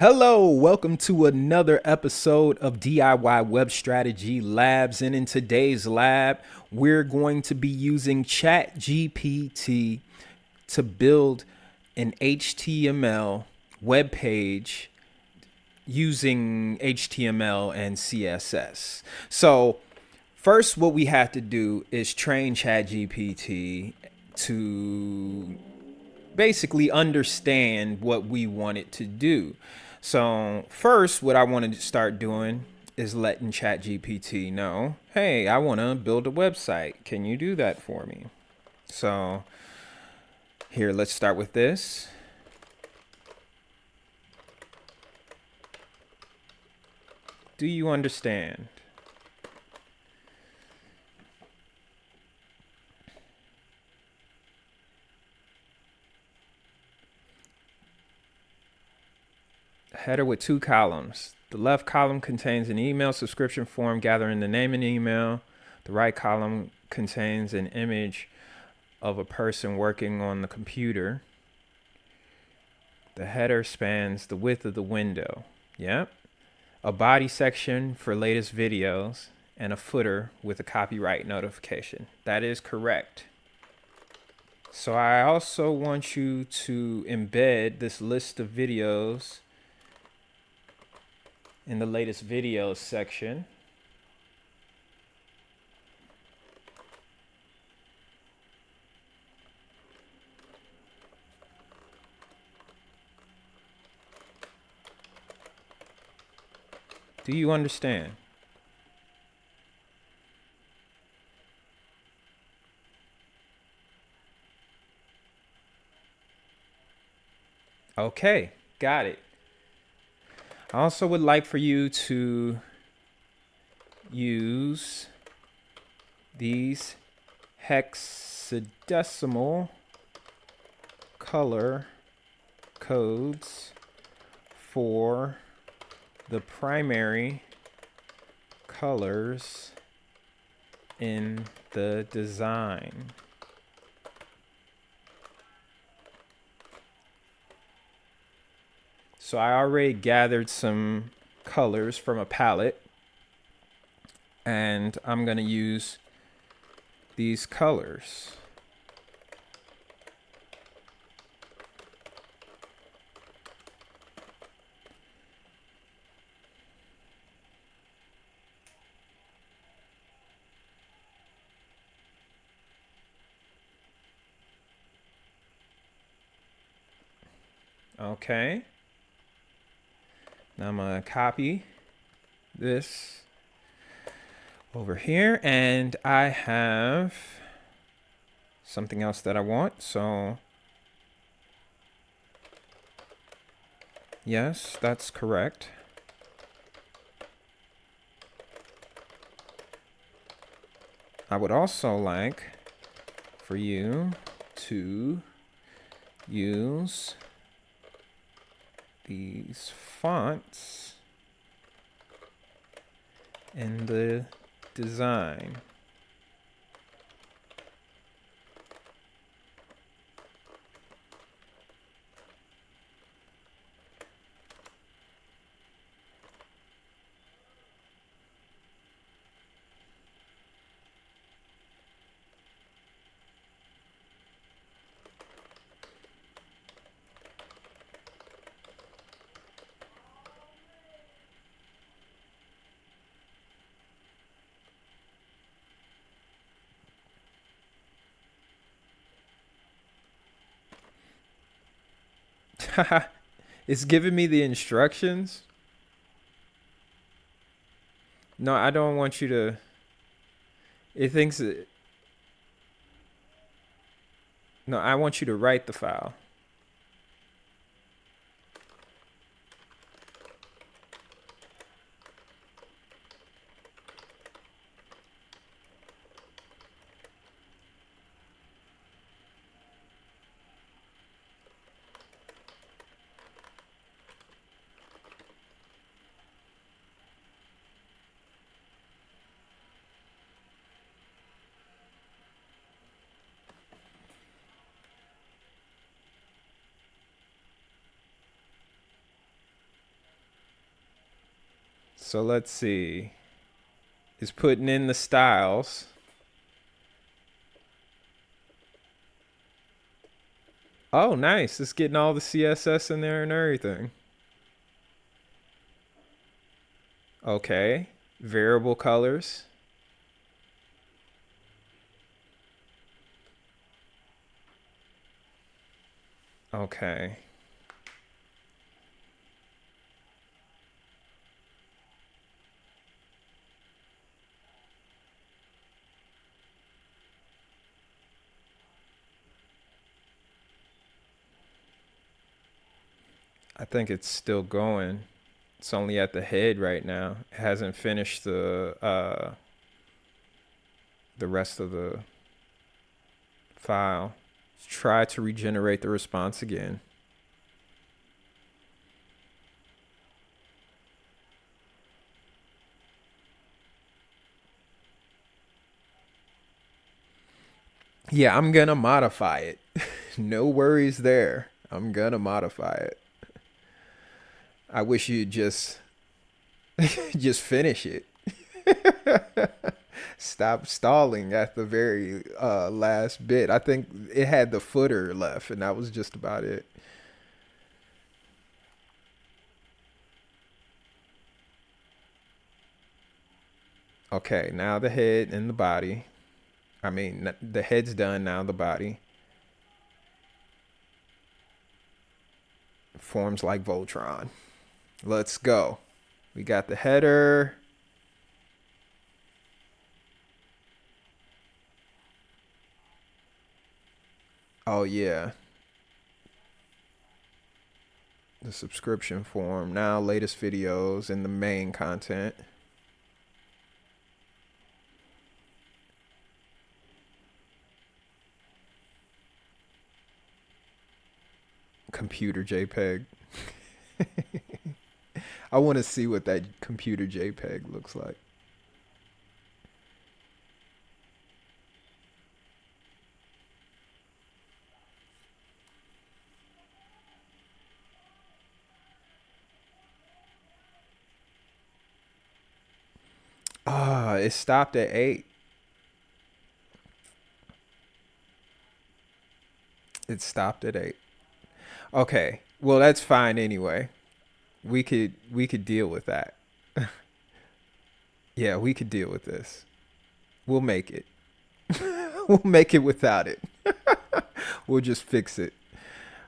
Hello, welcome to another episode of DIY Web Strategy Labs. And in today's lab, we're going to be using ChatGPT to build an HTML web page using HTML and CSS. So, first, what we have to do is train ChatGPT to basically understand what we want it to do. So first, what I want to start doing is letting ChatGPT know, hey, I want to build a website. Can you do that for me? So here, let's start with this. Do you understand? Header with two columns. The left column contains an email subscription form gathering the name and email. The right column contains an image of a person working on the computer. The header spans the width of the window. Yep. A body section for latest videos and a footer with a copyright notification. That is correct. So I also want you to embed this list of videos in the latest videos section. Do you understand? Okay, got it. I also would like for you to use these hexadecimal color codes for the primary colors in the design. So I already gathered some colors from a palette, and I'm going to use these colors. Okay. Now I'm going to copy this over here, and I have something else that I want. So yes, that's correct. I would also like for you to use these fonts in the design. It's giving me the instructions. No, I don't want you to. It thinks it. No, I want you to write the file. So let's see. It's putting in the styles. Oh, nice. It's getting all the CSS in there and everything. Okay. Variable colors. Okay. I think it's still going. It's only at the head right now. It hasn't finished the rest of the file. Try to regenerate the response again. Yeah, I'm gonna modify it. No worries there. I'm gonna modify it. I wish you'd just just finish it. Stop stalling at the very last bit. I think it had the footer left, and that was just about it. Okay, now the head and the body. I mean, the head's done, now the body. Forms like Voltron. Let's go. We got the header. Oh, yeah. The subscription form. Now, latest videos and the main content. Computer JPEG. I want to see what that computer JPEG looks like. Ah, it stopped at 8. It stopped at 8. Okay. Well, that's fine anyway. We could deal with that. Yeah, we could deal with this. We'll make it. We'll make it without it. We'll just fix it.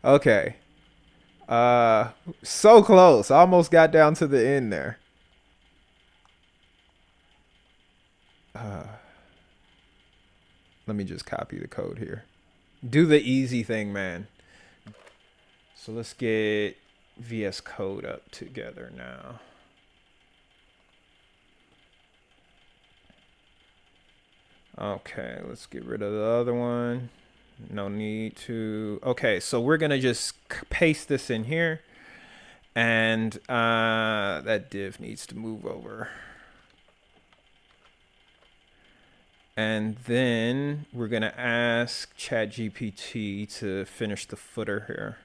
Okay. So close. Almost got down to the end there. Let me just copy the code here. Do the easy thing, man. So let's get VS Code up together now. Okay, let's get rid of the other one. No need to. Okay, so we're going to just paste this in here. And that div needs to move over. And then we're going to ask ChatGPT to finish the footer here.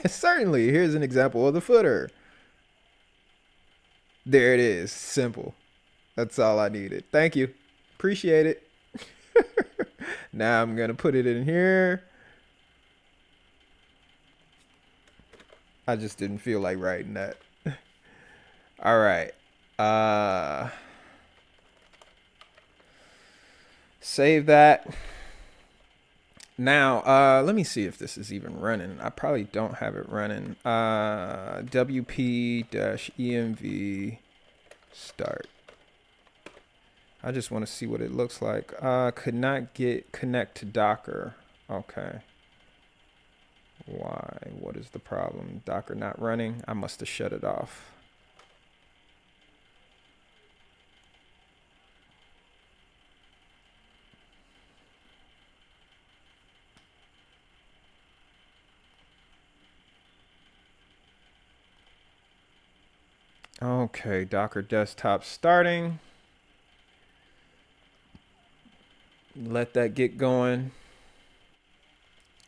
Certainly, here's an example of the footer. There it is. Simple. That's all I needed. Thank you. Appreciate it. Now I'm going to put it in here. I just didn't feel like writing that. All right. Save that. Now, let me see if this is even running. I probably don't have it running. WP-EMV start. I just want to see what it looks like. Could not connect to Docker. Okay. Why? What is the problem? Docker not running? I must have shut it off. Okay, Docker desktop starting. Let that get going.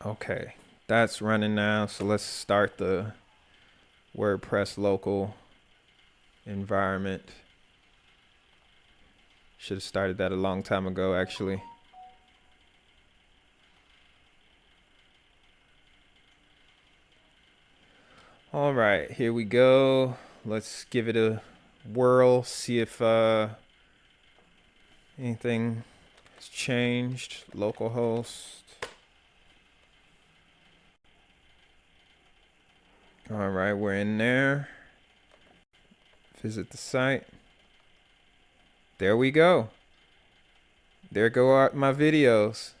Okay, that's running now. So let's start the WordPress local environment. Should have started that a long time ago, actually. All right, here we go. Let's give it a whirl, see if anything has changed. Localhost. All right, we're in there. Visit the site. There we go. There go my videos.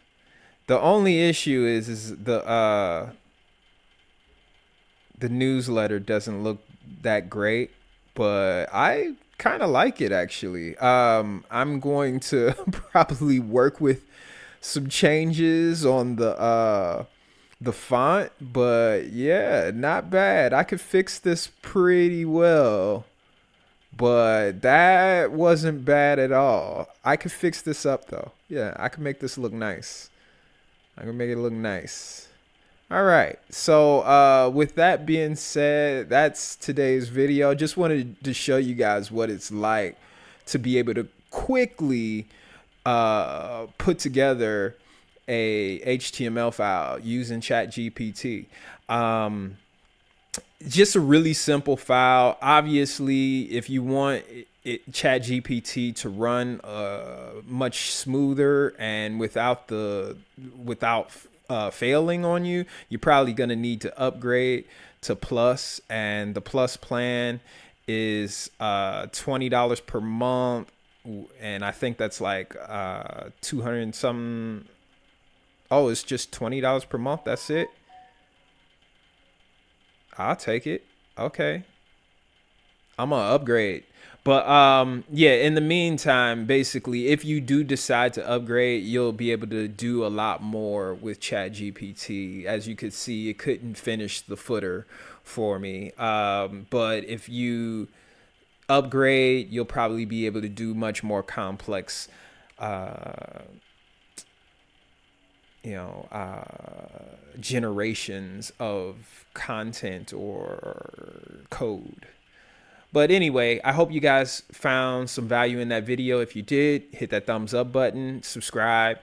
The only issue is the newsletter doesn't look that great, but I kind of like it actually. I'm going to probably work with some changes on the font, but yeah, not bad. I could fix this pretty well. But that wasn't bad at all. I could fix this up though. Yeah, I could make this look nice. I can make it look nice. All right. So with that being said, that's today's video. Just wanted to show you guys what it's like to be able to quickly put together a HTML file using ChatGPT. Just a really simple file. Obviously, if you want ChatGPT to run much smoother and without failing on you, you're probably gonna need to upgrade to Plus, and the Plus plan is $20 per month, and I think that's like 200 and some. Oh, it's just $20 per month. That's it. I'll take it. Okay. I'm gonna upgrade. But yeah, in the meantime, basically, if you do decide to upgrade, you'll be able to do a lot more with ChatGPT. As you could see, it couldn't finish the footer for me. But if you upgrade, you'll probably be able to do much more complex generations of content or code. But anyway, I hope you guys found some value in that video. If you did, hit that thumbs up button, subscribe.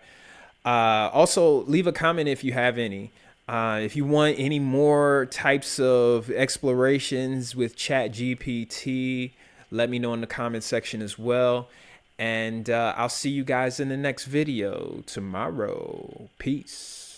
Also, leave a comment if you have any. If you want any more types of explorations with ChatGPT, let me know in the comment section as well. And I'll see you guys in the next video tomorrow. Peace.